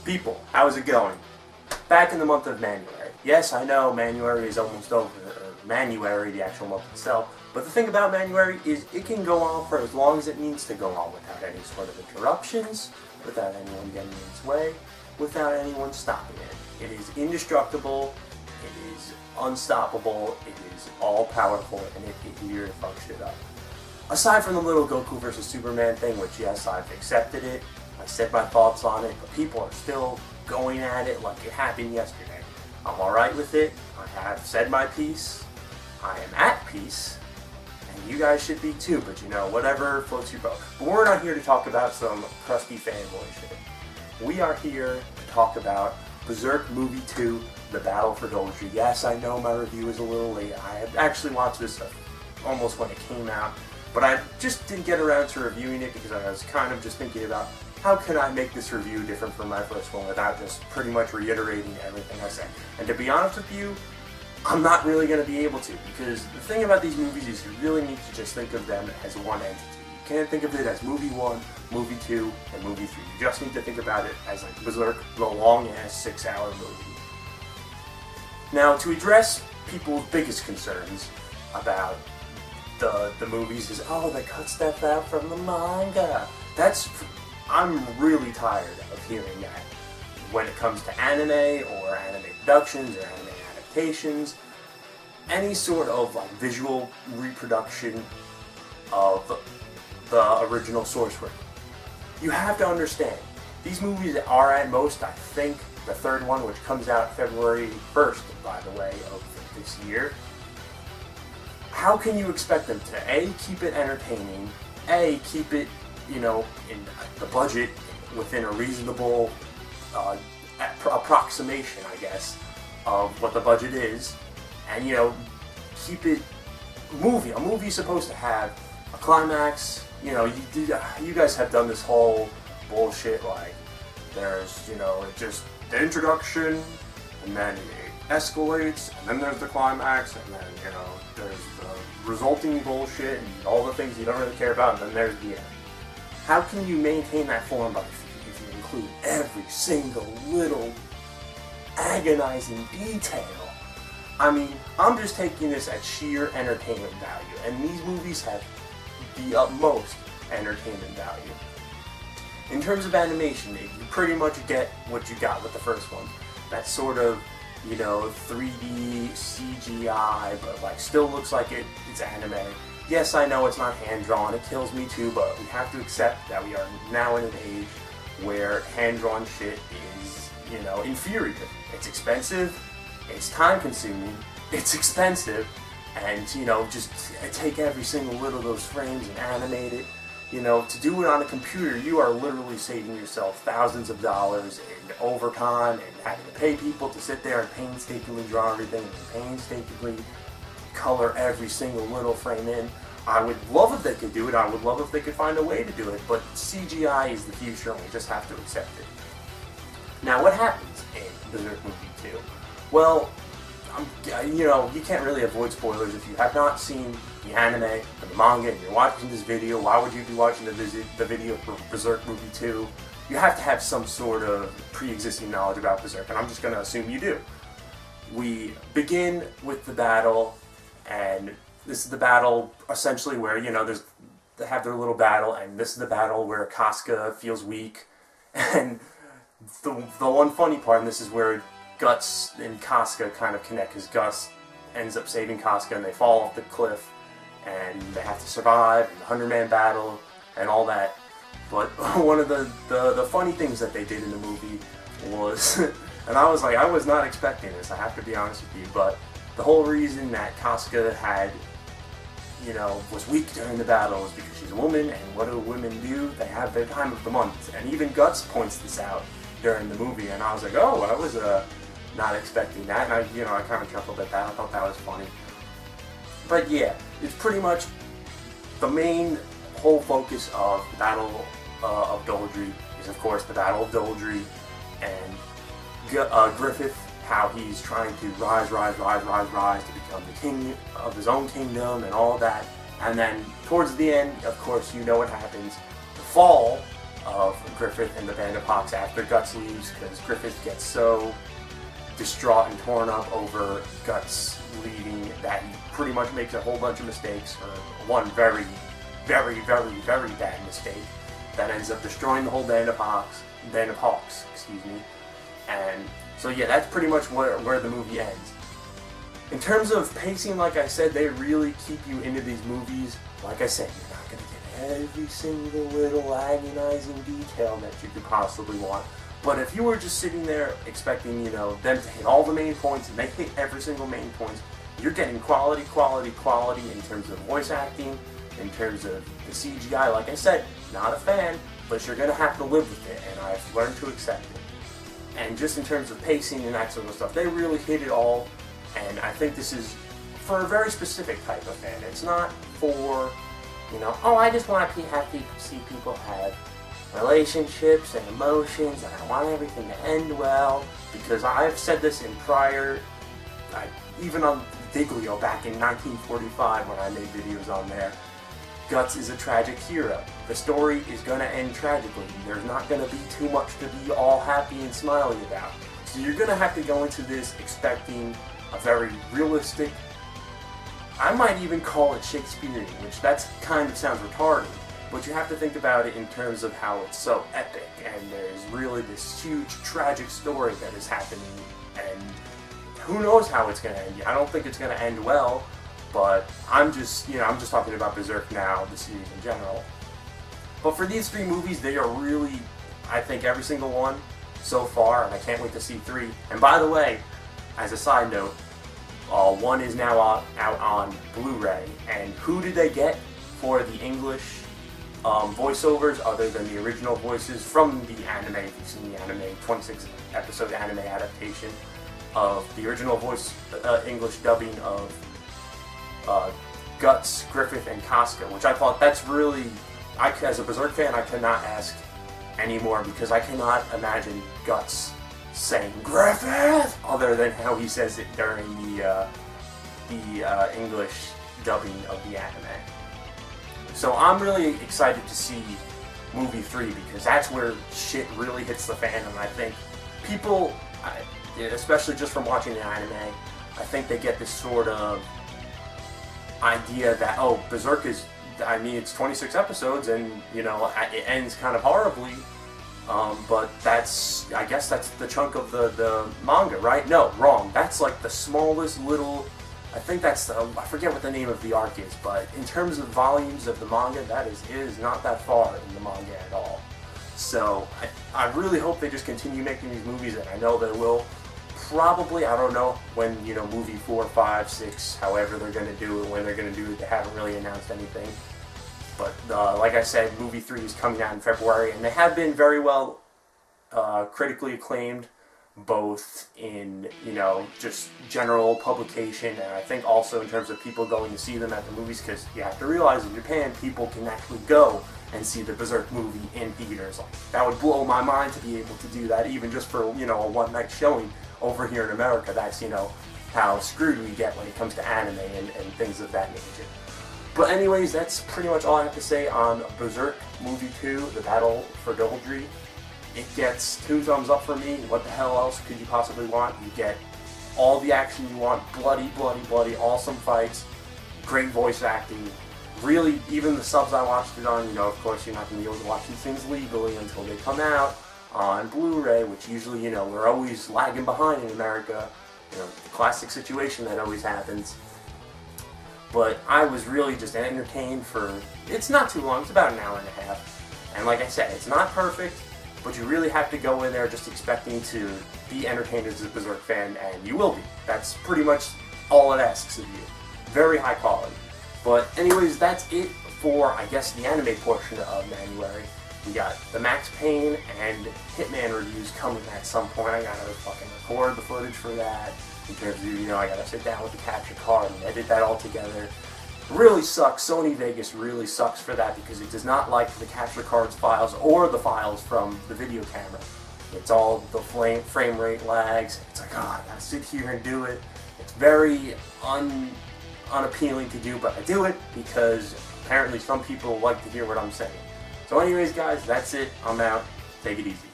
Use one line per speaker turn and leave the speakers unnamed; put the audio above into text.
People, how's it going? Back in the month of Manuary. Yes, I know Manuary is almost over, or Manuary, the actual month itself, but the thing about Manuary is it can go on for as long as it needs to go on without any sort of interruptions, without anyone getting in its way, without anyone stopping it. It is indestructible, it is unstoppable, it is all-powerful, and it is here to fuck shit up. Aside from the little Goku versus Superman thing, which yes, I've accepted it, I said my thoughts on it, but people are still going at it like it happened yesterday. I'm alright with it, I have said my piece, I am at peace, and you guys should be too, but you know, whatever floats your boat. But we're not here to talk about some crusty fanboy shit. We are here to talk about Berserk Movie 2, The Battle for Doldrey. Yes, I know my review is a little late. I had actually watched this almost when it came out, but I just didn't get around to reviewing it because I was kind of just thinking about how can I make this review different from my first one without just pretty much reiterating everything I said. And to be honest with you, I'm not really going to be able to, because the thing about these movies is you really need to just think of them as one entity. You can't think of it as movie 1, movie 2, and movie 3. You just need to think about it as like Berserk, the long-ass 6-hour movie. Now, to address people's biggest concerns about the movies is, oh, they cut stuff out from the manga. I'm really tired of hearing that when it comes to anime or anime productions or anime adaptations, any sort of like visual reproduction of the original source work. You have to understand, these movies are at most, I think, the third one, which comes out February 1st, by the way, of this year. How can you expect them to A, keep it entertaining, A, keep it, you know, in the budget within a reasonable approximation, I guess, of what the budget is, and, you know, keep it movie. A movie's supposed to have a climax. You know, you guys have done this whole bullshit, like, there's, you know, just the introduction, and then it escalates, and then there's the climax, and then, you know, there's the resulting bullshit, and all the things you don't really care about, and then there's the end. How can you maintain that form if you include every single little agonizing detail? I mean, I'm just taking this at sheer entertainment value, and these movies have the utmost entertainment value. In terms of animation, you pretty much get what you got with the first one. That sort of, you know, 3D CGI, but like still looks like it's anime. Yes, I know it's not hand-drawn, it kills me too, but we have to accept that we are now in an age where hand-drawn shit is, you know, inferior. It's expensive, it's time-consuming, it's expensive, and, you know, just take every single little of those frames and animate it. You know, to do it on a computer, you are literally saving yourself thousands of dollars in overtime and having to pay people to sit there and painstakingly draw everything and painstakingly color every single little frame in. I would love if they could do it, I would love if they could find a way to do it, but CGI is the future and we just have to accept it. Now, what happens in Berserk Movie 2? Well, you know, you can't really avoid spoilers. If you have not seen the anime or the manga and you're watching this video, why would you be watching the video for Berserk Movie 2? You have to have some sort of pre-existing knowledge about Berserk, and I'm just going to assume you do. We begin with the battle, and this is the battle essentially where, you know, they have their little battle, and this is the battle where Casca feels weak, and the one funny part, and this is where Guts and Casca kind of connect, because Guts ends up saving Casca and they fall off the cliff and they have to survive, and the 100-man battle and all that. But one of the funny things that they did in the movie was, and I was like, I was not expecting this, I have to be honest with you, but the whole reason that Casca had, you know, was weak during the battle is because she's a woman, and what do women do? They have their time of the month, and even Guts points this out during the movie, and I was like, oh, I was not expecting that, and I kind of chuckled at that. I thought that was funny. But yeah, it's pretty much the main whole focus of the Battle of Doldrey is, of course, the Battle of Doldrey and Griffith, how he's trying to rise to become the king of his own kingdom and all that. And then towards the end, of course, you know what happens. The fall of Griffith and the Band of Hawks after Guts leaves, because Griffith gets so distraught and torn up over Guts leaving that he pretty much makes a whole bunch of mistakes, or one very, very, very, very bad mistake that ends up destroying the whole Band of Hawks, excuse me. And so yeah, that's pretty much where the movie ends. In terms of pacing, like I said, they really keep you into these movies. Like I said, you're not going to get every single little agonizing detail that you could possibly want. But if you were just sitting there expecting, them to hit all the main points, and they hit every single main point, you're getting quality, quality, quality in terms of voice acting, in terms of the CGI. Like I said, not a fan, but you're going to have to live with it, and I've learned to accept it. And just in terms of pacing and that sort of stuff, they really hit it all, and I think this is for a very specific type of fan. It's not for, oh, I just want to see people have relationships and emotions, and I want everything to end well, because I've said this in prior, even on Diglio back in 1945 when I made videos on there, Guts is a tragic hero. The story is going to end tragically. There's not going to be too much to be all happy and smiley about. So you're going to have to go into this expecting a very realistic, I might even call it Shakespearean, which that kind of sounds retarded, but you have to think about it in terms of how it's so epic, and there's really this huge tragic story that is happening, and who knows how it's going to end. I don't think it's going to end well, but I'm just talking about Berserk now, the series in general. But for these three movies, they are really, I think, every single one so far, and I can't wait to see 3. And by the way, as a side note, 1 is now out on Blu-ray, and who did they get for the English voiceovers other than the original voices from the anime? If you've seen the anime, 26-episode anime adaptation of the original voice English dubbing of Guts, Griffith, and Casca, which I thought that's really, as a Berserk fan, I cannot ask anymore, because I cannot imagine Guts saying Griffith other than how he says it during the English dubbing of the anime. So I'm really excited to see movie 3, because that's where shit really hits the fan, and I think people, especially just from watching the anime, I think they get this sort of idea that, oh, Berserk is, it's 26 episodes, and, it ends kind of horribly, but I guess that's the chunk of the manga, right? No, wrong. That's like the smallest little, I think that's, I forget what the name of the arc is, but in terms of volumes of the manga, it is not that far in the manga at all. So, I really hope they just continue making these movies, and I know they will. Probably, I don't know when, movie 4, 5, 6, however they're going to do it, when they're going to do it, they haven't really announced anything. But, like I said, movie 3 is coming out in February, and they have been very well critically acclaimed, both in, just general publication, and I think also in terms of people going to see them at the movies, because you have to realize in Japan, people can actually go and see the Berserk movie in theaters. That would blow my mind to be able to do that, even just for, a one-night showing. Over here in America, that's, how screwed we get when it comes to anime and things of that nature. But anyways, that's pretty much all I have to say on Berserk Movie 2, The Battle for Doldrey. It gets 2 thumbs up for me. What the hell else could you possibly want? You get all the action you want, bloody, bloody, bloody, awesome fights, great voice acting. Really, even the subs I watched it on, of course you're not going to be able to watch these things legally until they come out on Blu-ray, which usually, we're always lagging behind in America. The classic situation that always happens. But I was really just entertained for, it's not too long, it's about an hour and a half. And like I said, it's not perfect, but you really have to go in there just expecting to be entertained as a Berserk fan, and you will be. That's pretty much all it asks of you. Very high quality. But anyways, that's it for, I guess, the anime portion of MANUARY. We got the Max Payne and Hitman reviews coming at some point. I gotta fucking record the footage for that. In terms of, I gotta sit down with the capture card and edit that all together. Really sucks. Sony Vegas really sucks for that, because it does not like the capture cards files or the files from the video camera. It's all the frame rate lags. It's like, I gotta sit here and do it. It's very unappealing to do, but I do it because apparently some people like to hear what I'm saying. So anyways, guys, that's it. I'm out. Take it easy.